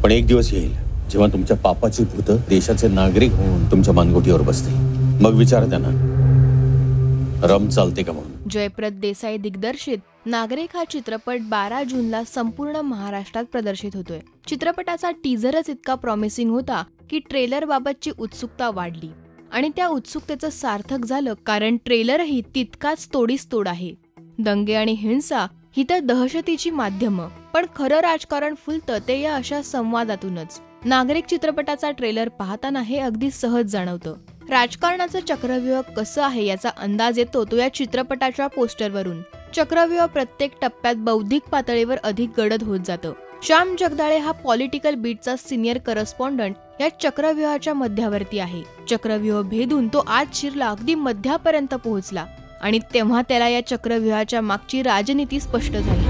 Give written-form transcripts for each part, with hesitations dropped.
पण एक दिवस येईल जेव्हा तुमच्या पापाची भूत देशाचे नागरिक होऊन तुमच्या मानगुटीवर बसतील. मग विचार त्यांना रम चालते का म्हणून. जयप्रद देसाई दिग्दर्शित नागरिक हा चित्रपट 12 जूनला संपूर्ण महाराष्ट्रात प्रदर्शित होतोय. चित्रपटाचा टीझरच इतका प्रॉमिसिंग होता की ट्रेलर बाबतची उत्सुकता वाढली आणि त्या उत्सुकतेचं सार्थक झालं, कारण ट्रेलरही तितकाच तोडीस तोड आहे. दंगे आणि हिंसा ही तर दहशतीची माध्यमं, पण खरं राजकारण फुलतं ते या अशा संवादातूनच. नागरिक चित्रपटाचा ट्रेलर पाहताना हे अगदी सहज जाणवतं. राजकारणाचं चक्रव्यूह कसं आहे याचा अंदाज येतो तो या चित्रपटाच्या पोस्टरवरून. चक्रव्यूह प्रत्येक टप्प्यात बौद्धिक पातळीवर अधिक गडद होत जातं. श्याम जगदाळे हा पॉलिटिकल बीटचा सिनियर करस्पॉन्डंट या चक्रव्यूहाच्या मध्यावरती आहे. चक्रव्यूह भेदून तो आत शिरला, अगदी मध्यापर्यंत पोहोचला आणि तेव्हा त्याला या चक्रव्यूहाच्या मागची राजनीती स्पष्ट झाली.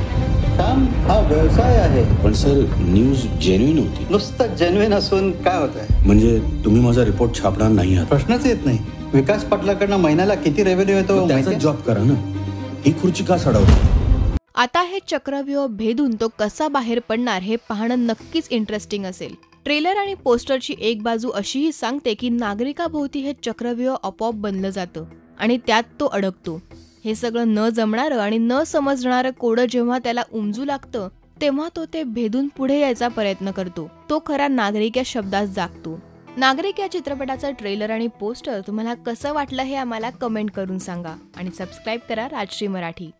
श्याम हा व्यवसाय आहे. पण सर न्यूज जेन्युइन होती. नुसतं जेन्युइन असून काय होतंय? म्हणजे तुम्ही माझा रिपोर्ट छापणार नाही आहात? प्रश्नच येत नाही. विकास पाटलाकडनं महिन्याला किती रेव्हेन्यू येतो? त्याचा जॉब करा ना. ही खुर्ची का सोडवता? आता हे चक्रव्यूह भेदून तो कसा बाहेर पडणार हे पाहणं नक्कीच इंटरेस्टिंग असेल. ट्रेलर आणि पोस्टरची एक बाजू अशीही सांगते की नागरिकाभोवती हे चक्रव्यूह आपोआप बनलं जातं आणि त्यात तो अडकतो. हे सगळं न जमणारं आणि न समजणारं कोडं जेव्हा त्याला उमजू लागतं तेव्हा तो ते भेदून पुढे यायचा प्रयत्न करतो. तो खरा नागरिक या शब्दात जागतो. नागरिक या चित्रपटाचा ट्रेलर आणि पोस्टर तुम्हाला कसं वाटलं हे आम्हाला कमेंट करून सांगा आणि सबस्क्राईब करा राजश्री मराठी.